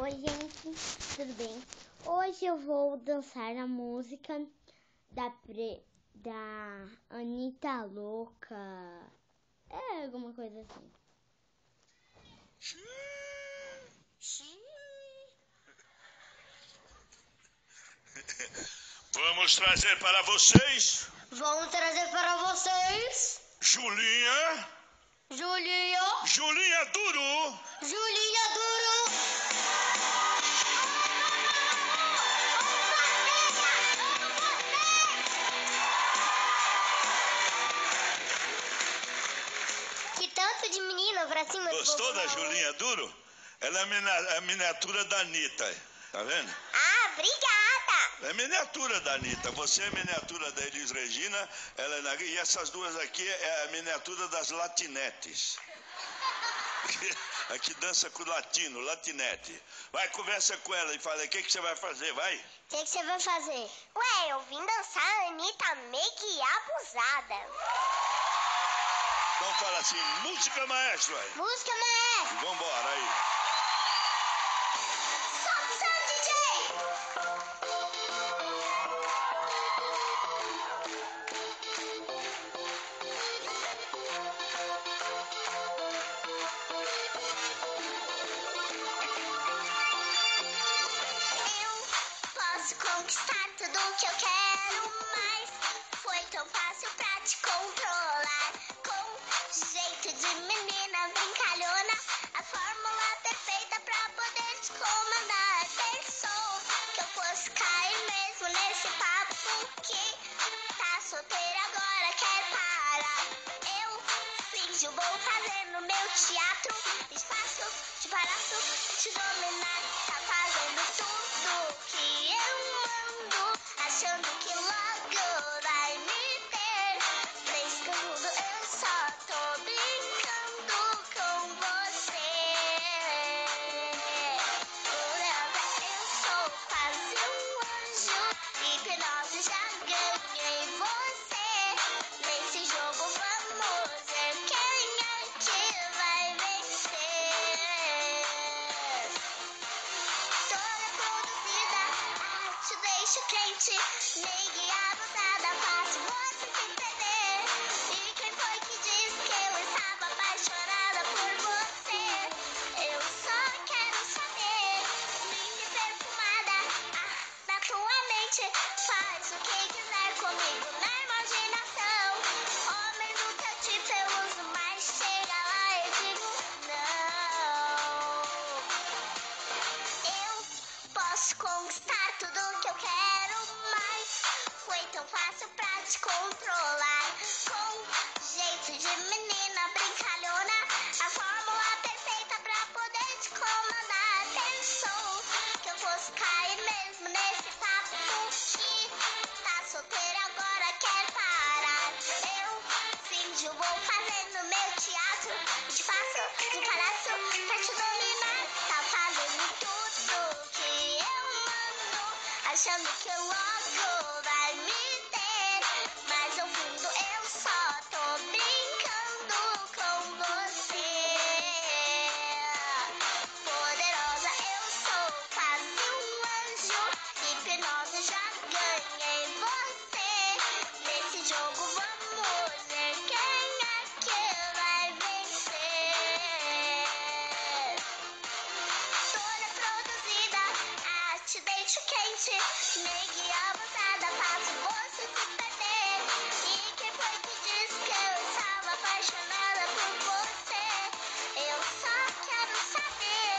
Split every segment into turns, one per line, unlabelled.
Oi, gente, tudo bem? Hoje eu vou dançar a música da Anitta Louca. É alguma coisa assim.
Vamos trazer para vocês Julinha Duro.
Que tanto de menina pra cima.
Gostou da Julinha Duro? Ela é a miniatura da Anitta, tá vendo?
Ah, obrigada!
É a miniatura da Anitta. Você é a miniatura da Elis Regina, e essas duas aqui é a miniatura das latinetes. Aqui dança com o latino, latinete. Vai, conversa com ela e fala, o que você vai fazer, vai?
O que você vai fazer? Ué, eu vim dançar a Anitta Make abusada.
Então fala assim, música maestro aí.
Música maestra.
E vambora aí.
Solta o som, DJ! Eu posso conquistar tudo que eu quero, mas foi tão fácil pra te controlar. Com jeito de menina brincalhona, a fórmula perfeita pra poder te comandar. Pensou que eu fosse cair mesmo nesse papo que tá solteira agora quer parar. Eu finjo, vou fazer no meu teatro, espaço, te barato, te dominar. Tá fazendo tudo que eu mando, achando que logo vai me ter. Brincando, eu só tô brincando com você. Poderosa, eu sou quase um anjo, hipnose já ganhei você. Nesse jogo vamos ver quem é que vai vencer. Toda produzida, te deixo quente, meio abusada, faço você se perder. E quem foi que disse que eu estava apaixonada por você? Eu só quero saber, linda e perfumada, na tua mente, faz o que quiser comigo na imaginação. Homem do teu tipo eu uso, mas chega lá e digo não. Eu posso conquistar tudo que eu quero, mas foi tão fácil pra te controlar. Com jeito de menina brincalhona, a fórmula perfeita pra poder te comandar. Pensou que eu fosse cair mesmo nesse papo que tá solteira agora quer parar. Eu finjo, vou fazer no meu teatro, de passo, de palhaço, pra te dominar. Tá fazendo tudo que eu mando, achando que logo vai me ter. Mas no fundo eu só tô brincando com você. Poderosa, eu sou quase um anjo, hipnose já ganhei você. Nesse jogo vamos ver quem é que vai vencer. Toda produzida, te deixo quente, meio abusada, faço você se perder. E quem foi que disse que eu estava apaixonada por você? Eu só quero saber,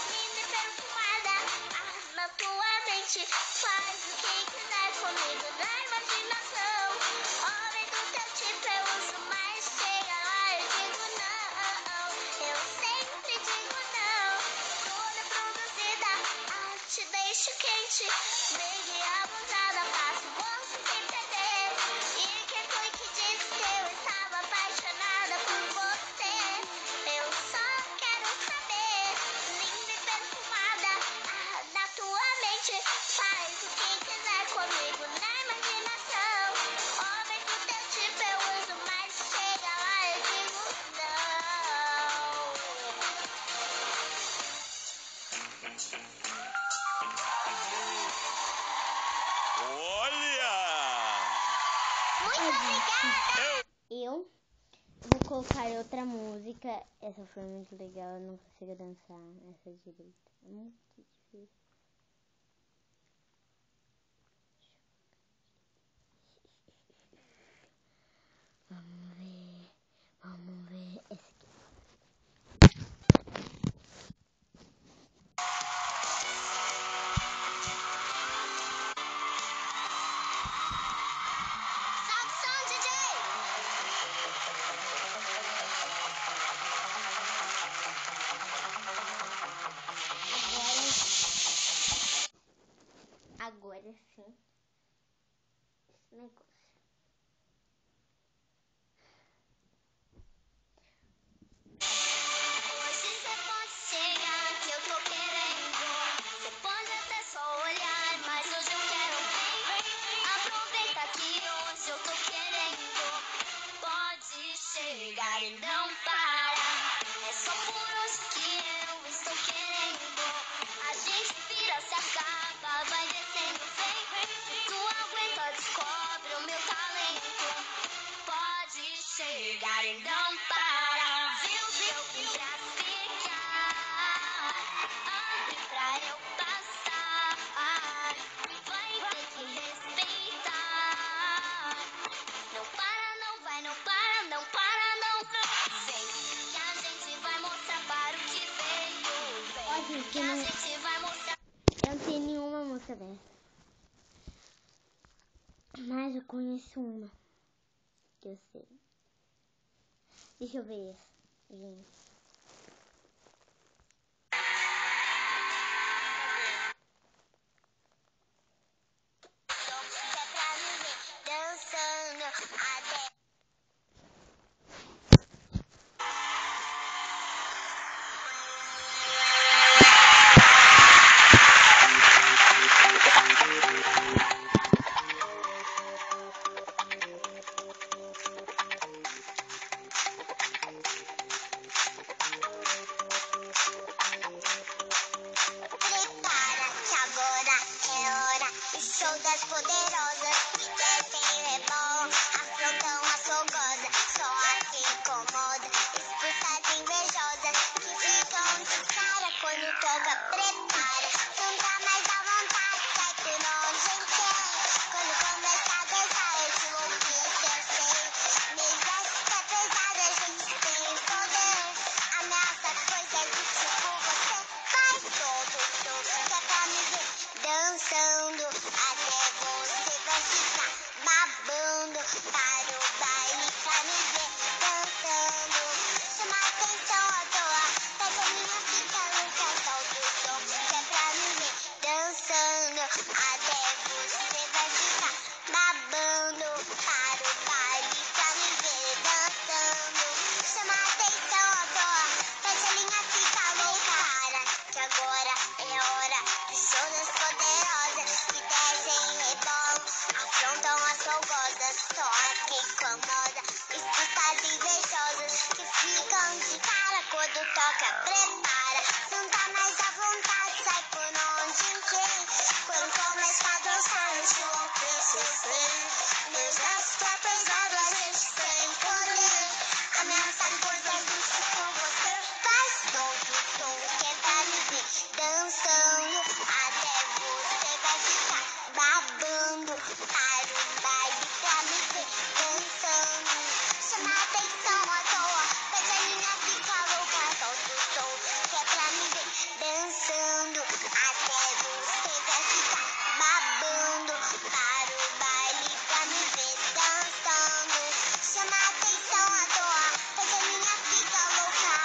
linda e perfumada, na tua mente, faz o que quiser comigo na imaginação. Homem do teu tipo eu uso, mas chega lá e digo não. Eu sempre digo não. Toda produzida, te deixo quente, meio abusada, faço você se perder. E quem foi que disse que eu estava apaixonada por você? Eu só quero saber, linda e perfumada, na tua mente, faz o que quiser comigo na imaginação. Homem do teu tipo eu uso, mas chega lá e digo não.
Olha!
Muito obrigada!
Eu vou colocar outra música. Essa foi muito legal, eu não consigo dançar essa direita. É muito difícil. Vamos ver esse aqui.
Sobe o som, DJ!
Agora sim. Esse negócio.
Hoje cê pode chegar que eu tô querendo. Cê pode até só olhar, mas hoje eu quero bem. Aproveita que hoje eu tô querendo. Pode chegar e não para. É só por hoje que eu estou querendo. A gente vira, se acaba, vai descendo, vem. Se tu aguenta, descobre o meu talento. Pode chegar e não para. Viu, viu, pra ficar. Abre pra eu passar. Vai ter que respeitar. Não para, não vai, não para, não para, não. Vem, que a gente vai mostrar para o que veio.
Ó,
Vem,
gente,
que a gente vai mostrar.
eu não tenho nenhuma música dessa. Mas eu conheço uma que eu sei. Deixa eu ver essa, gente.
Que é pra me ver dançando até. Prepara que agora é hora do show das poderosas que descem e rebolam, afrontam as fogosas, só a que incomoda, expulsa as invejosas que ficam de cara quando toca. Prepara, não dá mais à vontade, sai por onde quer. Quando começa a dançar, eu te ouvi, eu sei. Meu exército é pesado, a gente tem poder. Ameaça coisas do tipo você faz todo que é pra me ver dançando até você vai ficar babando para o baile pra me ver dançando. Chama atenção à toa, faz a minha fica louca, solta o som que é pra me ver dançando até você vai ficar babando para o baile pra me ver dançando. Chama atenção à toa, faz a minha fica louca. Para, que agora é hora do show das poderosas que descem e rebolam, afrontam as folgosas, só a que incomoda, expulsa as invejosas que ficam de cara quando toca. Prepara, não tá mais à vontade, sai por onde quer. Quando começa a dançar, eu te louco, eu sei. Meu exército é pesado, a gente tem poder. Ameaça coisas do tipo você faz todo o som que é pra me ver dançando até você vai ficar babando para o baile pra me ver dançando. Chama atenção à toa, faz a minha fica louca, solta o som que é pra me ver dançando até você vai ficar babando para o baile pra me ver dançando. Chama atenção à toa, faz a minha fica louca.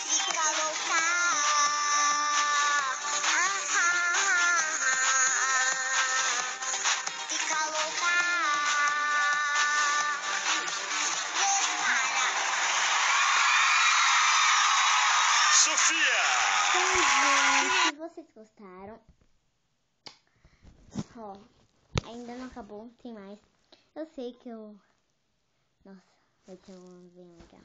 Fica louca. Fica louca. Prepara.
Sofia!
Então, gente, se vocês gostaram, ó, ainda não acabou, tem mais. Eu sei que eu... Nossa, vai ter um bem legal.